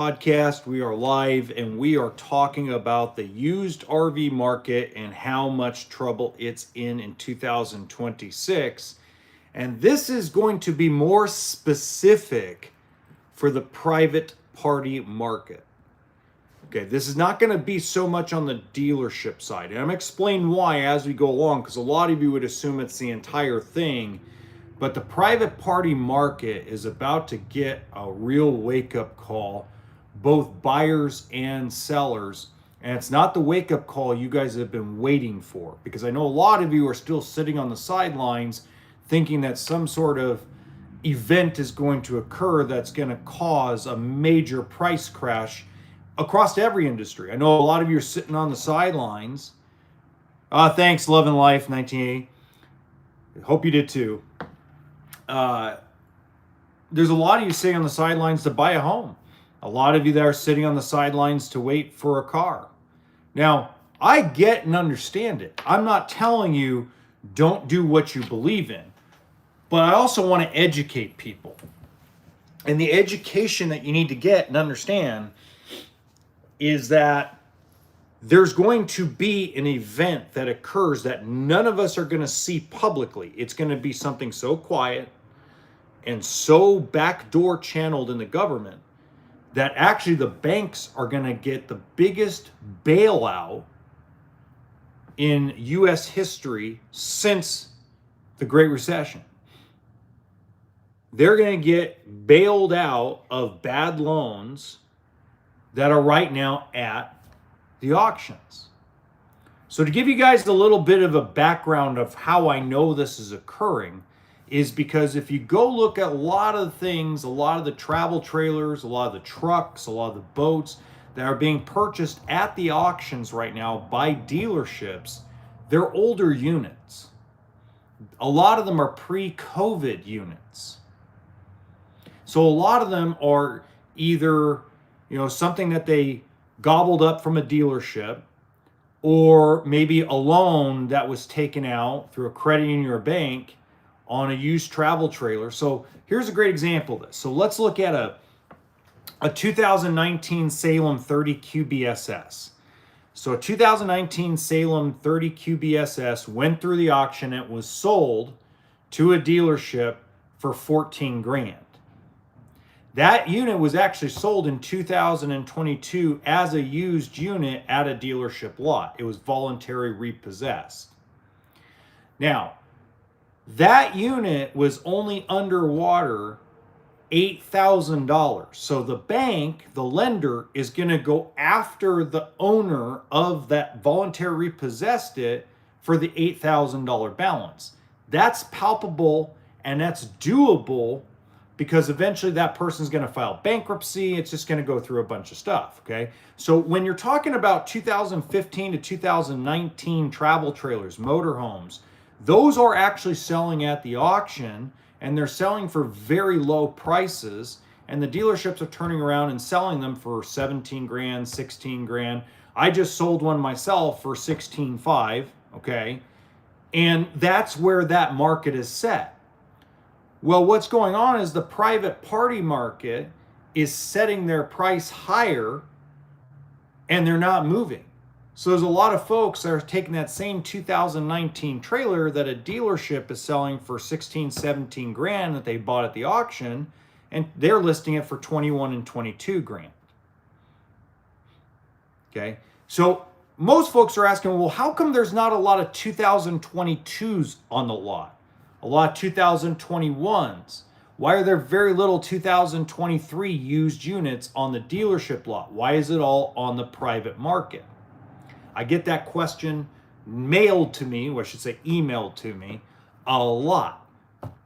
Podcast. We are live and we are talking about the used RV market and how much trouble it's in 2026. And this is going to be more specific for the private party market. Okay, this is not going to be so much on the dealership side. And I'm going to explain why as we go along, because a lot of you would assume it's the entire thing. But the private party market is about to get a real wake up call, both buyers and sellers. And it's not the wake up call you guys have been waiting for, because I know a lot of you are still sitting on the sidelines thinking that some sort of event is going to occur that's going to cause a major price crash across every industry. I know a lot of you are sitting on the sidelines. Thanks, Love and Life 1980. Hope you did too. There's a lot of you sitting on the sidelines to buy a home. A lot of you that are sitting on the sidelines to wait for a car. Now, I get and understand it. I'm not telling you don't do what you believe in, but I also want to educate people. And the education that you need to get and understand is that there's going to be an event that occurs that none of us are going to see publicly. It's going to be something so quiet and so backdoor channeled in the government that actually the banks are going to get the biggest bailout in U.S. history since the Great Recession. They're going to get bailed out of bad loans that are right now at the auctions. So to give you guys a little bit of a background of how I know this is occurring is because if you go look at a lot of the things, a lot of the travel trailers, a lot of the trucks, a lot of the boats that are being purchased at the auctions right now by dealerships, they're older units. A lot of them are pre-COVID units. So a lot of them are either, something that they gobbled up from a dealership, or maybe a loan that was taken out through a credit union or bank on a used travel trailer. So here's a great example of this. So let's look at a 2019 Salem 30 QBSS. So a 2019 Salem 30 QBSS went through the auction. It was sold to a dealership for 14 grand. That unit was actually sold in 2022 as a used unit at a dealership lot. It was voluntary repossessed. Now, that unit was only underwater $8,000. So the bank, the lender, is going to go after the owner of that voluntary repossessed it for the $8,000 balance. That's palpable and that's doable, because eventually that person's going to file bankruptcy. It's just going to go through a bunch of stuff, okay? So when you're talking about 2015 to 2019 travel trailers, motorhomes, those are actually selling at the auction, and they're selling for very low prices, and the dealerships are turning around and selling them for 17 grand, 16 grand. I just sold one myself for 16.5, okay? And that's where that market is set. Well, what's going on is the private party market is setting their price higher and they're not moving. So there's a lot of folks that are taking that same 2019 trailer that a dealership is selling for 16, 17 grand that they bought at the auction, and they're listing it for 21 and 22 grand. Okay. So most folks are asking, well, how come there's not a lot of 2022s on the lot? A lot of 2021s. Why are there very little 2023 used units on the dealership lot? Why is it all on the private market? I get that question mailed to me, or I should say emailed to me, a lot,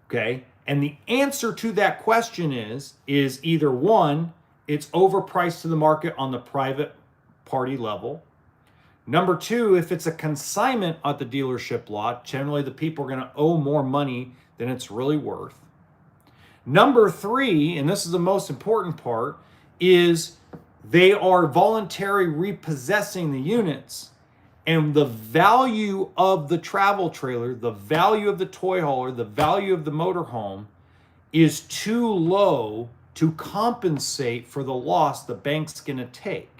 okay? And the answer to that question is either one, it's overpriced to the market on the private party level. Number two, if it's a consignment at the dealership lot, generally the people are going to owe more money than it's really worth. Number three, and this is the most important part, is they are voluntarily repossessing the units, and the value of the travel trailer, the value of the toy hauler, the value of the motorhome is too low to compensate for the loss the bank's going to take.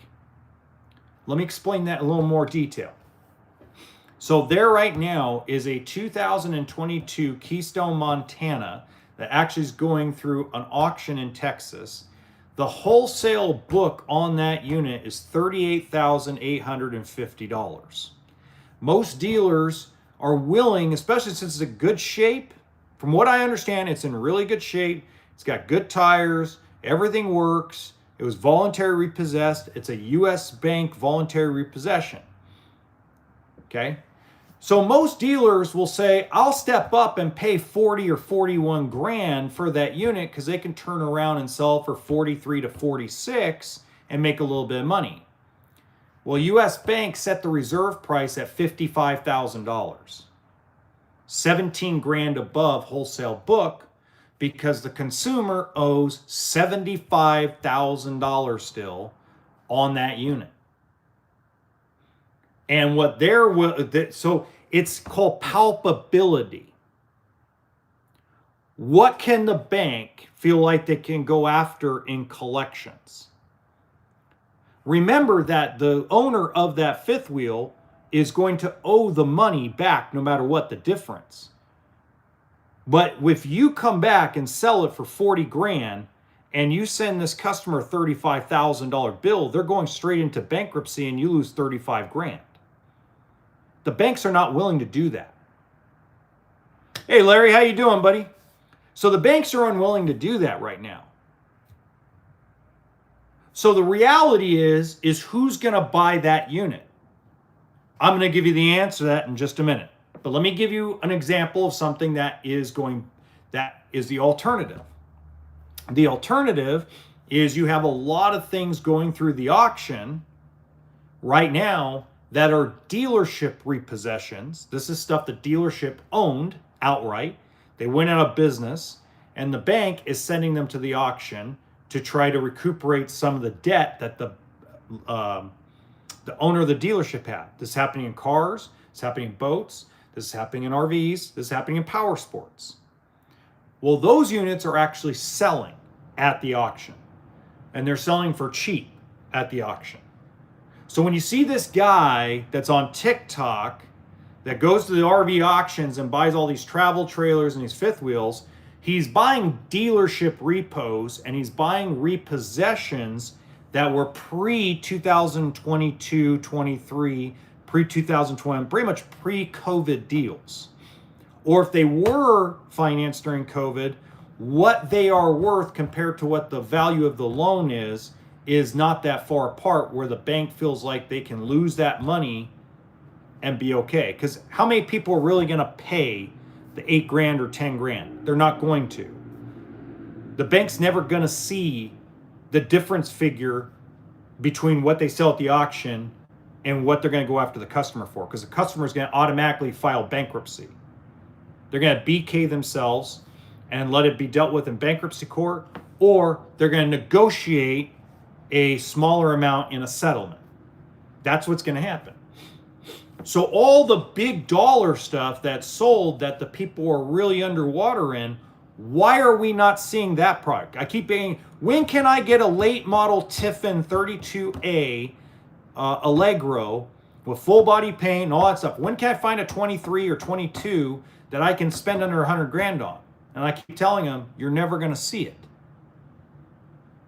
Let me explain that in a little more detail. So there right now is a 2022 Keystone Montana that actually is going through an auction in Texas. The wholesale book on that unit is $38,850. Most dealers are willing, especially since it's in good shape. From what I understand, it's in really good shape. It's got good tires. Everything works. It was voluntary repossessed. It's a U.S. bank voluntary repossession. Okay? So most dealers will say, I'll step up and pay 40 or 41 grand for that unit because they can turn around and sell it for 43 to 46 and make a little bit of money. Well, U.S. Bank set the reserve price at $55,000, 17 grand above wholesale book, because the consumer owes $75,000 still on that unit. And what so it's called palpability. What can the bank feel like they can go after in collections? Remember that the owner of that fifth wheel is going to owe the money back no matter what the difference. But if you come back and sell it for 40 grand and you send this customer a $35,000 bill, they're going straight into bankruptcy and you lose 35 grand. The banks are not willing to do that. Hey, Larry, how you doing, buddy? So the banks are unwilling to do that right now. So the reality is who's going to buy that unit? I'm going to give you the answer to that in just a minute. But let me give you an example of something that is the alternative. The alternative is you have a lot of things going through the auction right now that are dealership repossessions. This is stuff the dealership owned outright. They went out of business, and the bank is sending them to the auction to try to recuperate some of the debt that the owner of the dealership had. This is happening in cars, it's happening in boats, this is happening in RVs, this is happening in power sports. Well, those units are actually selling at the auction, and they're selling for cheap at the auction. So when you see this guy that's on TikTok that goes to the RV auctions and buys all these travel trailers and these fifth wheels, he's buying dealership repos and he's buying repossessions that were pre-2022, 23, pre-2020, pretty much pre-COVID deals. Or if they were financed during COVID, what they are worth compared to what the value of the loan is not that far apart, where the bank feels like they can lose that money and be okay. Because how many people are really going to pay the 8 grand or 10 grand? They're not going to. The bank's never going to see the difference figure between what they sell at the auction and what they're going to go after the customer for, because the customer is going to automatically file bankruptcy. They're going to BK themselves and let it be dealt with in bankruptcy court, or they're going to negotiate a smaller amount in a settlement. That's what's going to happen. So all the big dollar stuff that's sold that the people are really underwater in, why are we not seeing that product? I keep saying, when can I get a late model Tiffin 32A Allegro with full body paint and all that stuff? When can I find a 23 or 22 that I can spend under 100 grand on? And I keep telling them, you're never going to see it.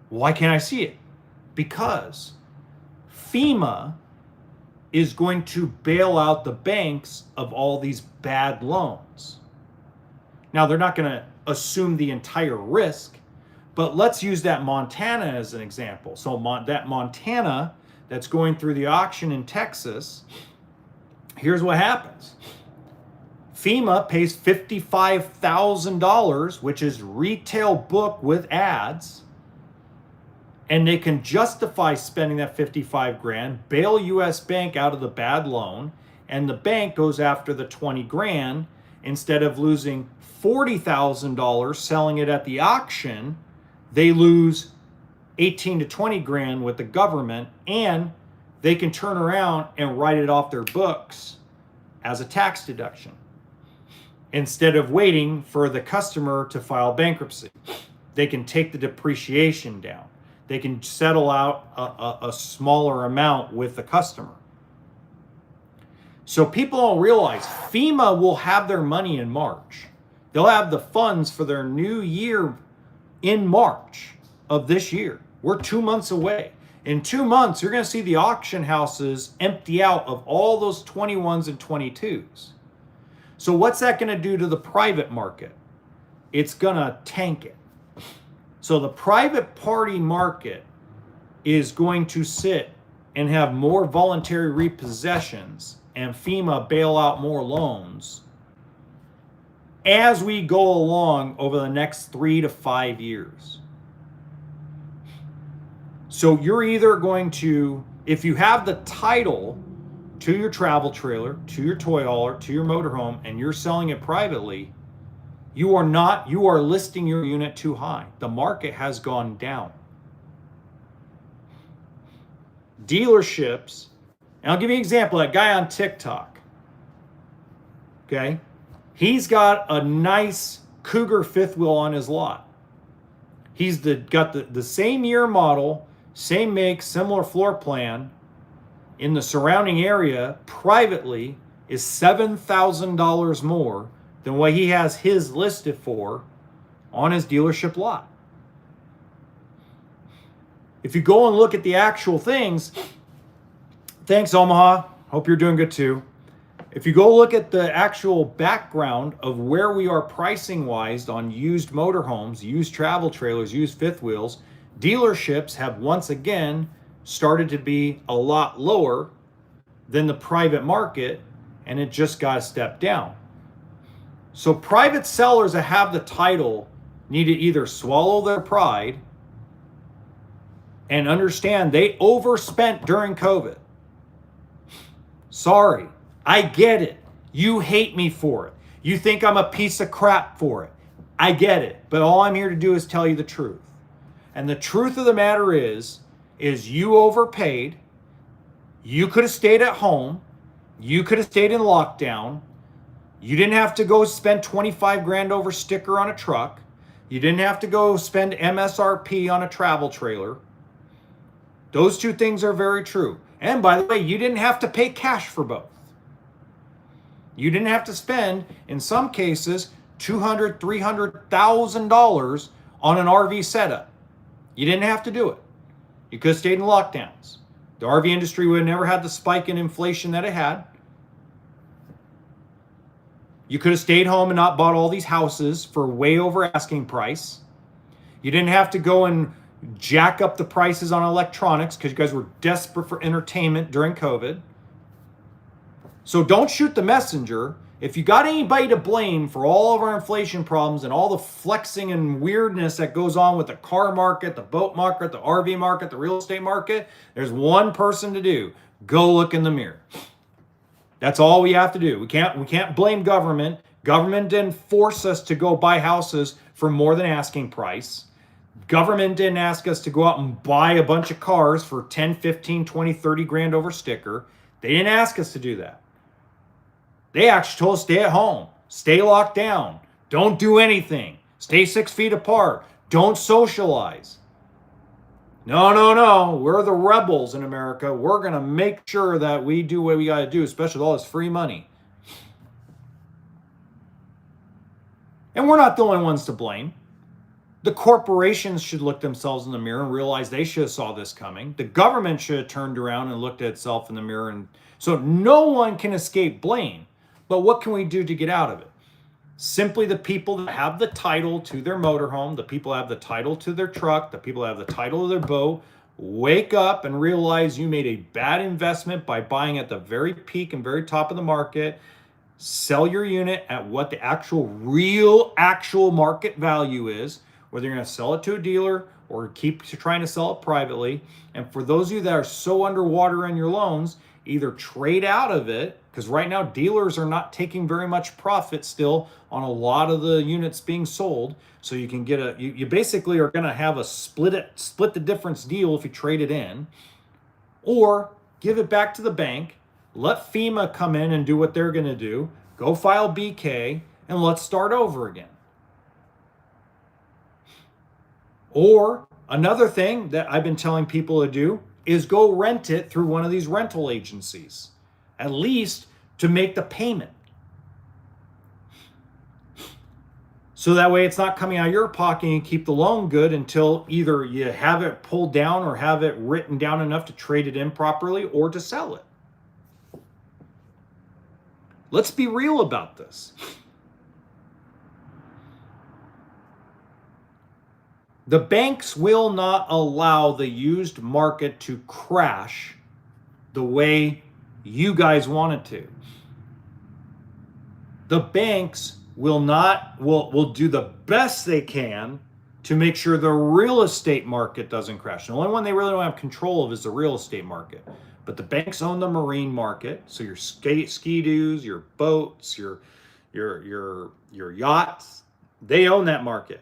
Why can't I see it? Because FEMA is going to bail out the banks of all these bad loans. Now, they're not going to assume the entire risk, but let's use that Montana as an example. So that Montana that's going through the auction in Texas, here's what happens. FEMA pays $55,000, which is retail book with ads, and they can justify spending that 55 grand, bail US Bank out of the bad loan, and the bank goes after the 20 grand. Instead of losing $40,000 selling it at the auction, they lose 18 to 20 grand with the government, and they can turn around and write it off their books as a tax deduction instead of waiting for the customer to file bankruptcy. they can take the depreciation down. They can settle out a smaller amount with the customer. So people don't realize FEMA will have their money in March. They'll have the funds for their new year in March of this year. We're 2 months away. In 2 months, you're going to see the auction houses empty out of all those 21s and 22s. So what's that going to do to the private market? It's going to tank it. So the private party market is going to sit and have more voluntary repossessions and FEMA bail out more loans as we go along over the next 3 to 5 years. So you're either going to, if you have the title to your travel trailer, to your toy hauler, to your motorhome, and you're selling it privately, you are listing your unit too high. The market has gone down. Dealerships, and I'll give you an example, that guy on TikTok, okay? He's got a nice Cougar fifth wheel on his lot. He's got the same year model, same make, similar floor plan in the surrounding area privately is $7,000 more than what he has his listed for on his dealership lot. If you go and look at the actual things, thanks Omaha, hope you're doing good too. If you go look at the actual background of where we are pricing wise on used motorhomes, used travel trailers, used fifth wheels, dealerships have once again started to be a lot lower than the private market, and it just got a step down. So private sellers that have the title need to either swallow their pride and understand they overspent during COVID. Sorry, I get it. You hate me for it. You think I'm a piece of crap for it. I get it. But all I'm here to do is tell you the truth. And the truth of the matter is you overpaid. You could have stayed at home. You could have stayed in lockdown. You didn't have to go spend 25 grand over sticker on a truck. You didn't have to go spend MSRP on a travel trailer. Those two things are very true. And by the way, you didn't have to pay cash for both. You didn't have to spend, in some cases, $200,000, $300,000 on an RV setup. You didn't have to do it. You could have stayed in lockdowns. The RV industry would have never had the spike in inflation that it had. You could have stayed home and not bought all these houses for way over asking price. You didn't have to go and jack up the prices on electronics because you guys were desperate for entertainment during COVID. So don't shoot the messenger. If you got anybody to blame for all of our inflation problems and all the flexing and weirdness that goes on with the car market, the boat market, the RV market, the real estate market, there's one person to do. Go look in the mirror. That's all we have to do. We can't blame government. Government didn't force us to go buy houses for more than asking price. Government didn't ask us to go out and buy a bunch of cars for 10, 15, 20, 30 grand over sticker. They didn't ask us to do that. They actually told us stay at home, stay locked down, don't do anything, stay 6 feet apart, don't socialize. No. We're the rebels in America. We're going to make sure that we do what we got to do, especially with all this free money. And we're not the only ones to blame. The corporations should look themselves in the mirror and realize they should have saw this coming. The government should have turned around and looked at itself in the mirror. And so no one can escape blame. But what can we do to get out of it? Simply the people that have the title to their motorhome, the people that have the title to their truck, the people that have the title to their boat, wake up and realize you made a bad investment by buying at the very peak and very top of the market. Sell your unit at what the actual market value is, whether you're going to sell it to a dealer or keep trying to sell it privately. And for those of you that are so underwater in your loans, either trade out of it, because right now dealers are not taking very much profit still on a lot of the units being sold. So you can get you basically are going to have a split the difference deal if you trade it in, or give it back to the bank, let FEMA come in and do what they're going to do, go file BK, and let's start over again. Or another thing that I've been telling people to do is go rent it through one of these rental agencies, at least to make the payment. So that way it's not coming out of your pocket, and you keep the loan good until either you have it pulled down or have it written down enough to trade it in properly or to sell it. Let's be real about this. The banks will not allow the used market to crash the way you guys want it to. The banks will do the best they can to make sure the real estate market doesn't crash. The only one they really don't have control of is the real estate market. But the banks own the marine market, so your ski-doos, your boats, your yachts, they own that market.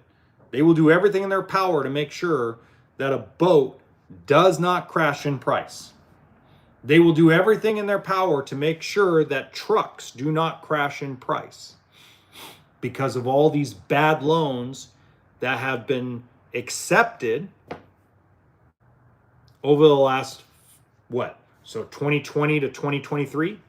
They will do everything in their power to make sure that a boat does not crash in price. They will do everything in their power to make sure that trucks do not crash in price because of all these bad loans that have been accepted over the last, what? So 2020 to 2023?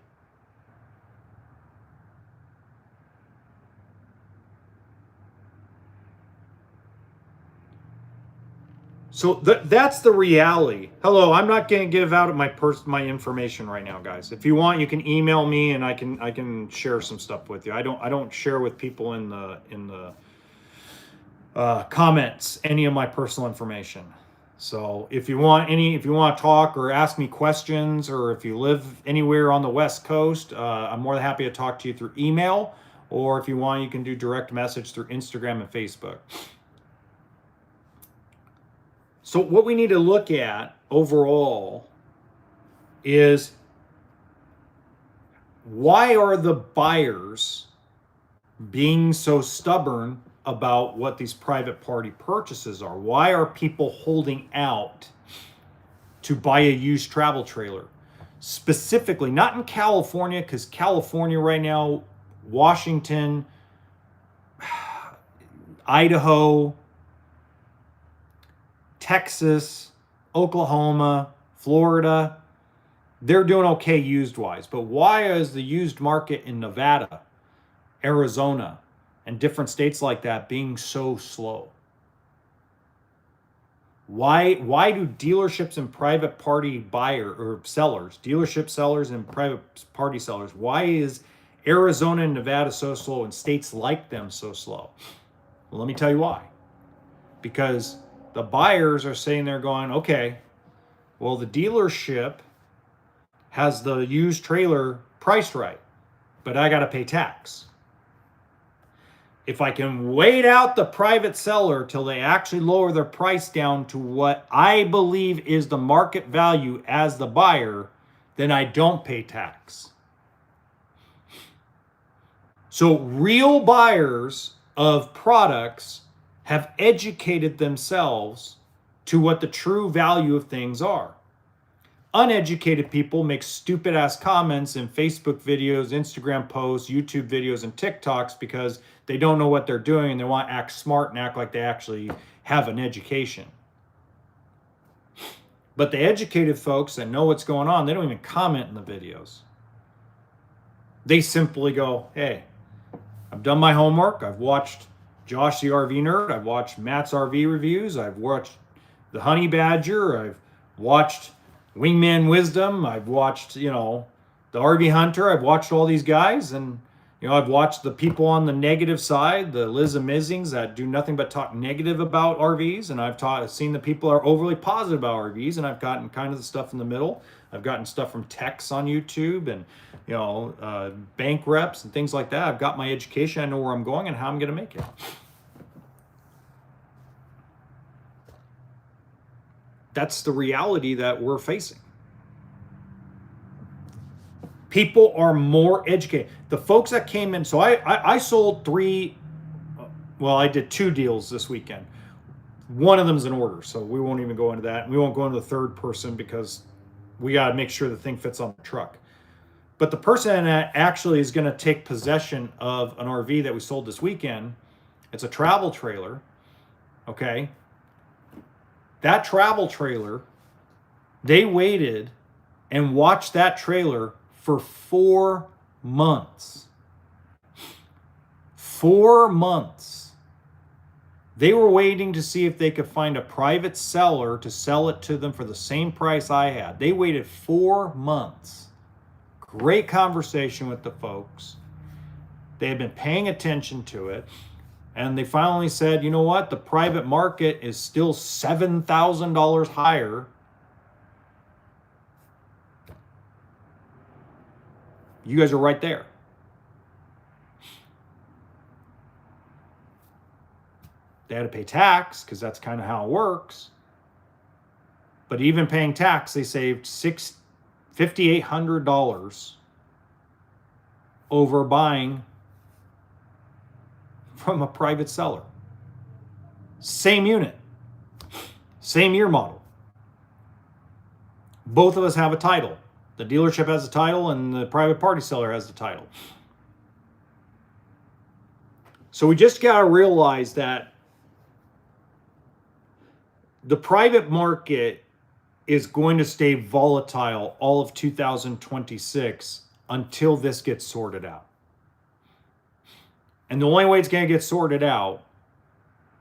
So that's the reality. Hello, I'm not going to give out my information right now, guys. If you want, you can email me and I can share some stuff with you. I don't share with people in the comments any of my personal information. So if you want to talk or ask me questions, or if you live anywhere on the West Coast, I'm more than happy to talk to you through email, or if you want, you can do direct message through Instagram and Facebook. So what we need to look at overall is, why are the buyers being so stubborn about what these private party purchases are? Why are people holding out to buy a used travel trailer? Specifically, not in California, because California right now, Washington, Idaho, Texas, Oklahoma, Florida, they're doing okay used wise. But why is the used market in Nevada, Arizona, and different states like that being so slow? Why do dealerships and private party dealership sellers and private party sellers, why is Arizona and Nevada so slow and states like them so slow? Well, let me tell you why. Because the buyers are sitting there going, okay, well, the dealership has the used trailer priced right, but I got to pay tax. If I can wait out the private seller till they actually lower their price down to what I believe is the market value as the buyer, then I don't pay tax. So real buyers of products have educated themselves to what the true value of things are. Uneducated people make stupid ass comments in Facebook videos, Instagram posts, YouTube videos, and TikToks because they don't know what they're doing and they want to act smart and act like they actually have an education. But the educated folks that know what's going on, they don't even comment in the videos. They simply go, hey, I've done my homework. I've watched Josh the RV Nerd. I've watched Matt's RV reviews. I've watched the Honey Badger. I've watched Wingman Wisdom. I've watched, the RV Hunter. I've watched all these guys, and I've watched the people on the negative side, the Liz Amazings that do nothing but talk negative about RVs, and I've seen the people are overly positive about RVs, and I've gotten kind of the stuff in the middle. I've gotten stuff from techs on YouTube and bank reps and things like that. I've got my education. I know where I'm going and how I'm going to make it. That's the reality that we're facing. People are more educated. The folks that came in, so I sold I did 2 deals this weekend. One of them's an order, so we won't even go into that. We won't go into the third person because we got to make sure the thing fits on the truck. But the person that actually is going to take possession of an RV that we sold this weekend, it's a travel trailer, okay? that travel trailer, they waited and watched that trailer for 4 months. 4 months. They were waiting to see if they could find a private seller to sell it to them for the same price I had. They waited 4 months. Great conversation with the folks. They had been paying attention to it. And they finally said, you know what? The private market is still $7,000 higher. You guys are right there. They had to pay tax because that's kind of how it works. But even paying tax, they saved $5,800 over buying from a private seller. Same unit, same year model. Both of us have a title. The dealership has a title and the private party seller has the title. So we just got to realize that the private market is going to stay volatile all of 2026 until this gets sorted out. And the only way it's going to get sorted out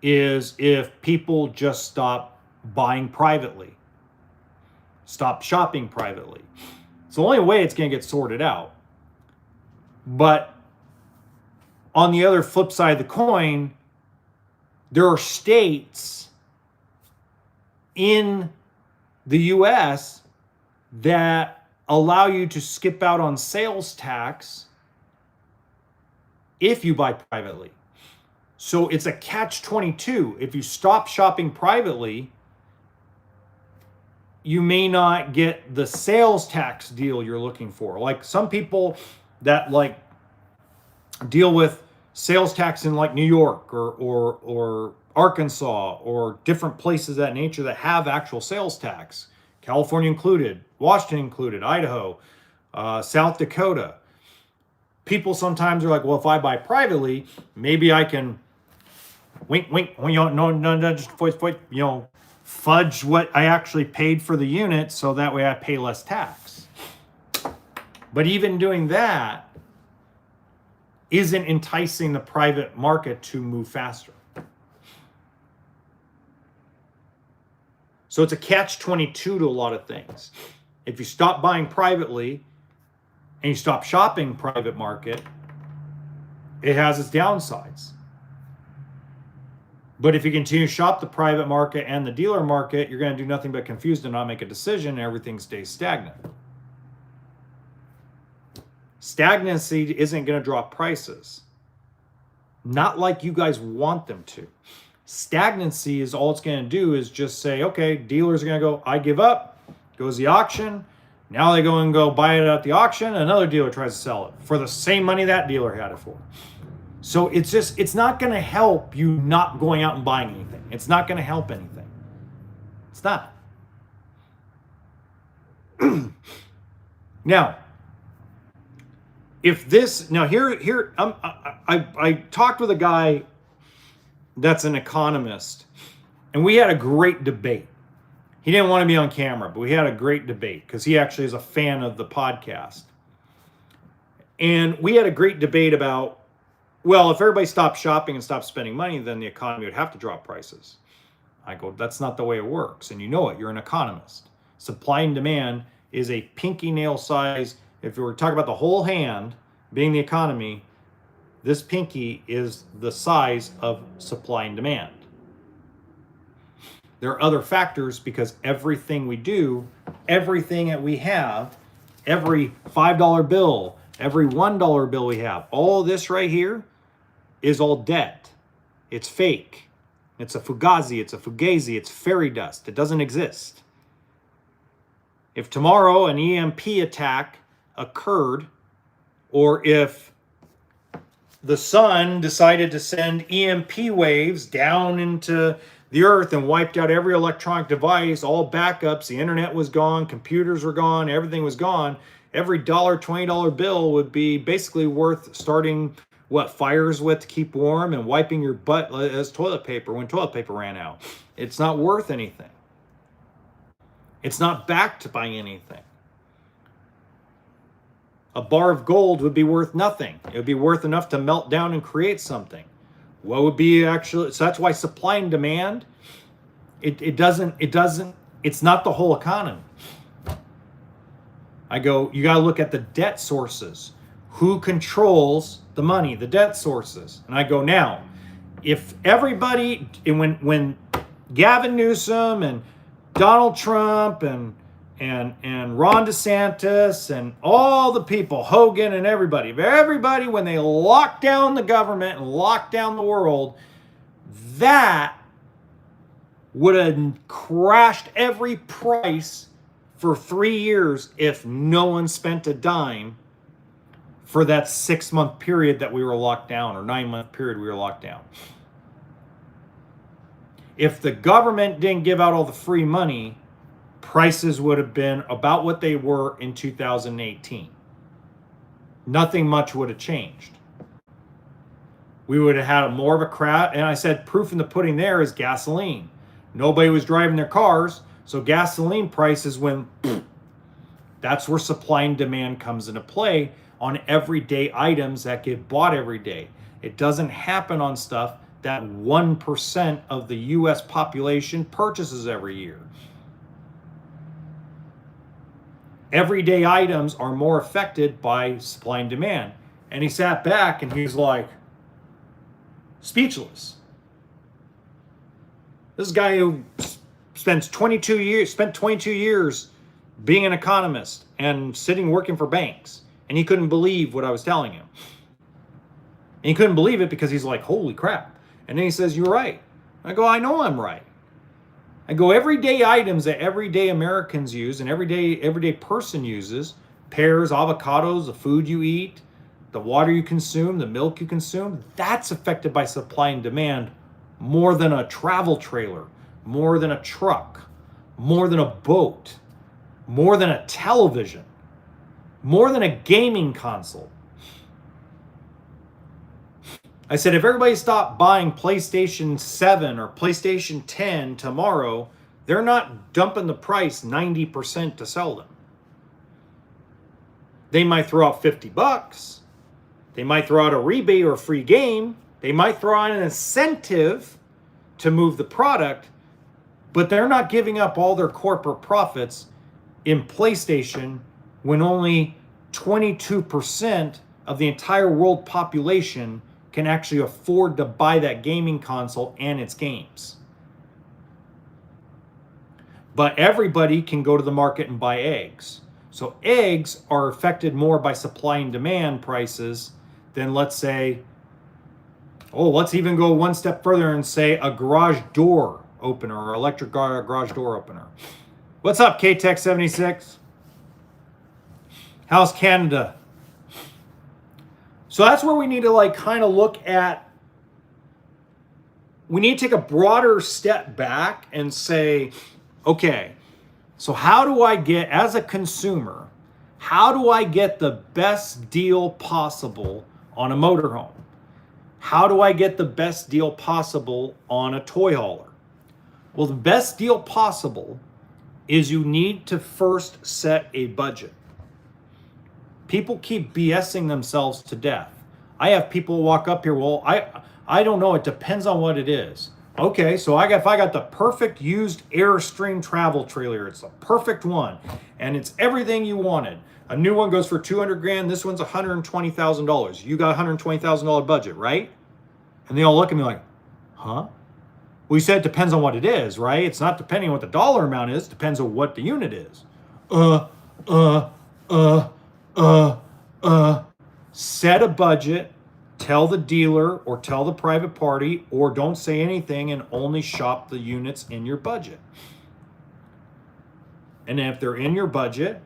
is if people just stop buying privately, stop shopping privately. It's the only way it's going to get sorted out. But on the other flip side of the coin, there are states in the US that allow you to skip out on sales tax if you buy privately. So it's a catch-22. If you stop shopping privately, you may not get the sales tax deal you're looking for. Like some people that like deal with sales tax in like New York or Arkansas or different places of that nature that have actual sales tax, California included, Washington included, Idaho, South Dakota. People sometimes are like, well, if I buy privately, maybe I can wink, just fudge what I actually paid for the unit so that way I pay less tax. But even doing that isn't enticing the private market to move faster. So it's a catch-22 to a lot of things. If you stop buying privately and you stop shopping private market, it has its downsides. But if you continue to shop the private market and the dealer market, you're going to do nothing but confuse and not make a decision, and everything stays stagnant. Stagnancy isn't going to drop prices. Not like you guys want them to. Stagnancy is all it's going to do is just say, okay, dealers are going to go, I give up, goes the auction. Now they go and go buy it at the auction. Another dealer tries to sell it for the same money that dealer had it for. So it's not going to help you not going out and buying anything. It's not going to help anything. It's not. Now, if this, now here, I talked with a guy that's an economist, and we had a great debate. He didn't want to be on camera, but we had a great debate because he actually is a fan of the podcast. And we had a great debate about, well, if everybody stopped shopping and stopped spending money, then the economy would have to drop prices. I go, that's not the way it works. And you know it, you're an economist. Supply and demand is a pinky nail size. If we were talking about the whole hand being the economy, this pinky is the size of supply and demand. There are other factors because everything we do, everything that we have, every $5 bill, every $1 bill we have, all this right here is all debt. It's fake. It's a fugazi, it's a fugazi, it's fairy dust. It doesn't exist. If tomorrow an EMP attack occurred, or if the sun decided to send EMP waves down into the earth and wiped out every electronic device, all backups, the internet was gone, computers were gone, everything was gone, every $20 bill would be basically worth starting fires with to keep warm and wiping your butt as toilet paper when toilet paper ran out. It's not worth anything. It's not backed by anything. A bar of gold would be worth nothing. It would be worth enough to melt down and create something. What would be actually, so that's why supply and demand, it's not the whole economy. I go, you got to look at the debt sources. Who controls the money, the debt sources? And I go, now, if everybody, when Gavin Newsom and Donald Trump and Ron DeSantis and all the people, Hogan and everybody, when they locked down the government and locked down the world, that would have crashed every price for 3 years if no one spent a dime for that 6-month period that we were locked down, or 9-month period we were locked down. If the government didn't give out all the free money, prices would have been about what they were in 2018. Nothing much would have changed. We would have had more of a crowd. And I said, proof in the pudding there is gasoline. Nobody was driving their cars, so gasoline prices went. That's where supply and demand comes into play on everyday items that get bought every day. It doesn't happen on stuff that 1% of the US population purchases every year. Everyday items are more affected by supply and demand. And he sat back and he's like, speechless. This guy who spent 22 years being an economist and sitting working for banks, and he couldn't believe what I was telling him. And he couldn't believe it because he's like, holy crap. And then he says, you're right. I go, I know I'm right. I go, everyday items that everyday Americans use and everyday person uses, pears, avocados, the food you eat, the water you consume, the milk you consume, that's affected by supply and demand more than a travel trailer, more than a truck, more than a boat, more than a television, more than a gaming console. I said, if everybody stopped buying PlayStation 7 or PlayStation 10 tomorrow, they're not dumping the price 90% to sell them. They might throw out $50. They might throw out a rebate or a free game. They might throw out an incentive to move the product, but they're not giving up all their corporate profits in PlayStation when only 22% of the entire world population can actually afford to buy that gaming console and its games. But everybody can go to the market and buy eggs. So eggs are affected more by supply and demand prices than, let's say, let's even go one step further and say a garage door opener or electric garage door opener. What's up, K-Tech 76? How's Canada? So that's where we need to kind of look at. We need to take a broader step back and say, okay, so how do I get, as a consumer, how do I get the best deal possible on a motorhome? How do I get the best deal possible on a toy hauler? Well, the best deal possible is you need to first set a budget. People keep BSing themselves to death. I have people walk up here, well, I don't know, it depends on what it is. Okay, so if I got the perfect used Airstream travel trailer, it's the perfect one, and it's everything you wanted. A new one goes for $200,000, this one's $120,000. You got a $120,000 budget, right? And they all look at me like, huh? Well, you said it depends on what it is, right? It's not depending on what the dollar amount is, it depends on what the unit is. Set a budget, tell the dealer or tell the private party, or don't say anything and only shop the units in your budget. And if they're in your budget,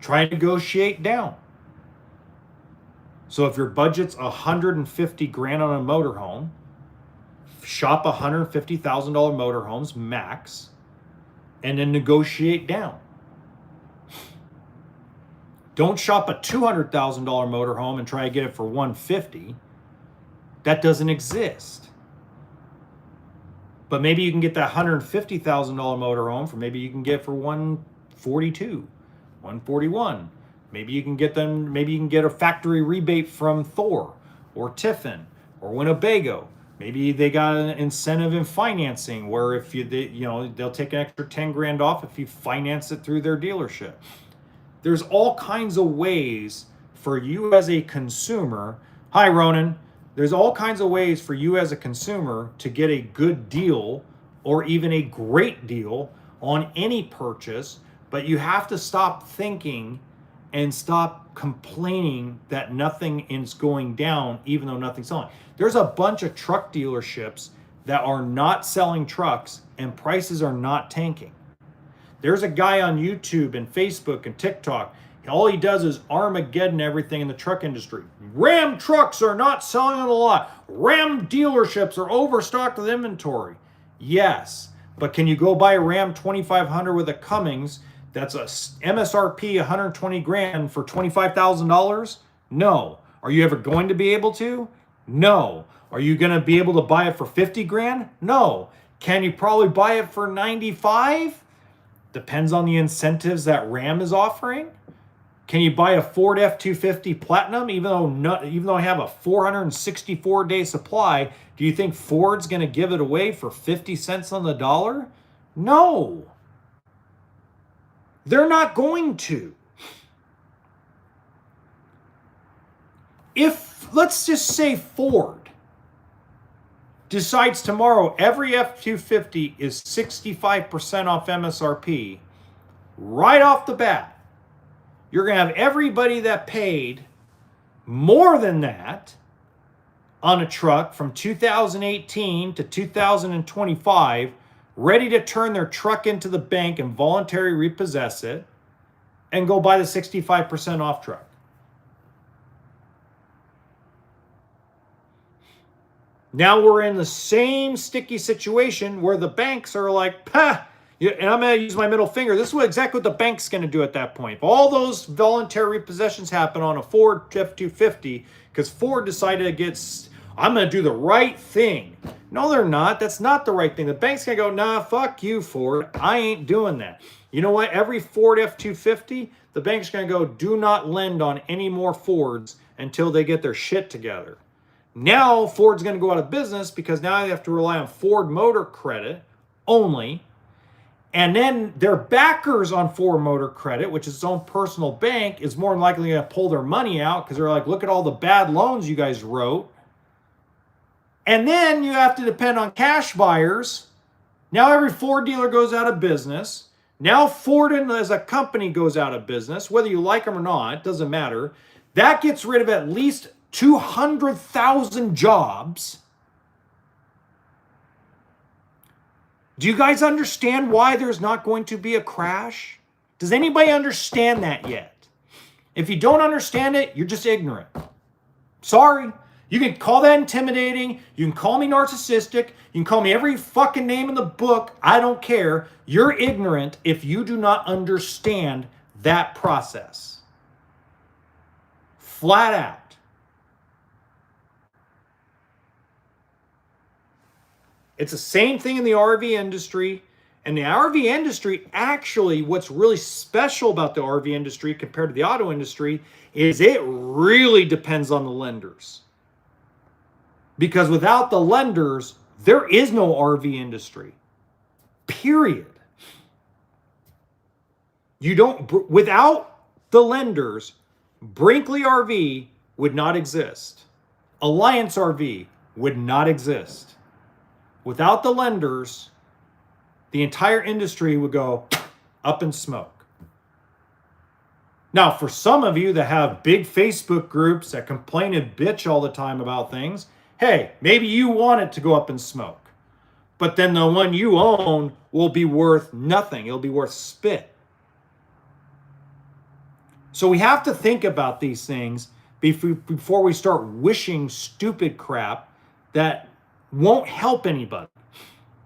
try to negotiate down. So if your budget's $150,000 on a motorhome, shop $150,000 motorhomes max, and then negotiate down. Don't shop a $200,000 motorhome and try to get it for $150,000. That doesn't exist. But maybe you can get that $150,000 motorhome for maybe you can get for 142, 141. Maybe you can get them. Maybe you can get a factory rebate from Thor or Tiffin or Winnebago. Maybe they got an incentive in financing where if they'll take an extra 10 grand off if you finance it through their dealership. There's all kinds of ways for you as a consumer. Hi, Ronan. There's all kinds of ways for you as a consumer to get a good deal or even a great deal on any purchase, but you have to stop thinking and stop complaining that nothing is going down even though nothing's selling. There's a bunch of truck dealerships that are not selling trucks and prices are not tanking. There's a guy on YouTube and Facebook and TikTok. All he does is Armageddon everything in the truck industry. Ram trucks are not selling on the lot. Ram dealerships are overstocked with inventory. Yes, but can you go buy a Ram 2500 with a Cummins that's a MSRP 120 grand for $25,000? No. Are you ever going to be able to? No. Are you going to be able to buy it for 50 grand? No. Can you probably buy it for 95? Depends on the incentives that Ram is offering. Can you buy a Ford F-250 Platinum even though I have a 464-day supply? Do you think Ford's going to give it away for 50 cents on the dollar? No. They're not going to. If, let's just say Ford decides tomorrow every F-250 is 65% off MSRP, right off the bat, you're going to have everybody that paid more than that on a truck from 2018 to 2025 ready to turn their truck into the bank and voluntarily repossess it and go buy the 65% off truck. Now we're in the same sticky situation where the banks are like, and I'm going to use my middle finger. This is exactly what the bank's going to do at that point. If all those voluntary repossessions happen on a Ford F-250, because Ford decided I'm going to do the right thing. No, they're not. That's not the right thing. The bank's going to go, nah, fuck you, Ford. I ain't doing that. You know what? Every Ford F-250, the bank's going to go, do not lend on any more Fords until they get their shit together. Now Ford's going to go out of business because now they have to rely on Ford Motor Credit only. And then their backers on Ford Motor Credit, which is its own personal bank, is more than likely going to pull their money out because they're like, look at all the bad loans you guys wrote. And then you have to depend on cash buyers. Now every Ford dealer goes out of business. Now Ford as a company goes out of business. Whether you like them or not, it doesn't matter. That gets rid of at least 200,000 jobs. Do you guys understand why there's not going to be a crash? Does anybody understand that yet? If you don't understand it, you're just ignorant. Sorry. You can call that intimidating. You can call me narcissistic. You can call me every fucking name in the book. I don't care. You're ignorant if you do not understand that process. Flat out. It's the same thing in the RV industry. And the RV industry, actually, what's really special about the RV industry compared to the auto industry is it really depends on the lenders. Because without the lenders, there is no RV industry. Period. Without the lenders, Brinkley RV would not exist. Alliance RV would not exist. Without the lenders, the entire industry would go up in smoke. Now, for some of you that have big Facebook groups that complain and bitch all the time about things, hey, maybe you want it to go up in smoke. But then the one you own will be worth nothing. It'll be worth spit. So we have to think about these things before we start wishing stupid crap that won't help anybody.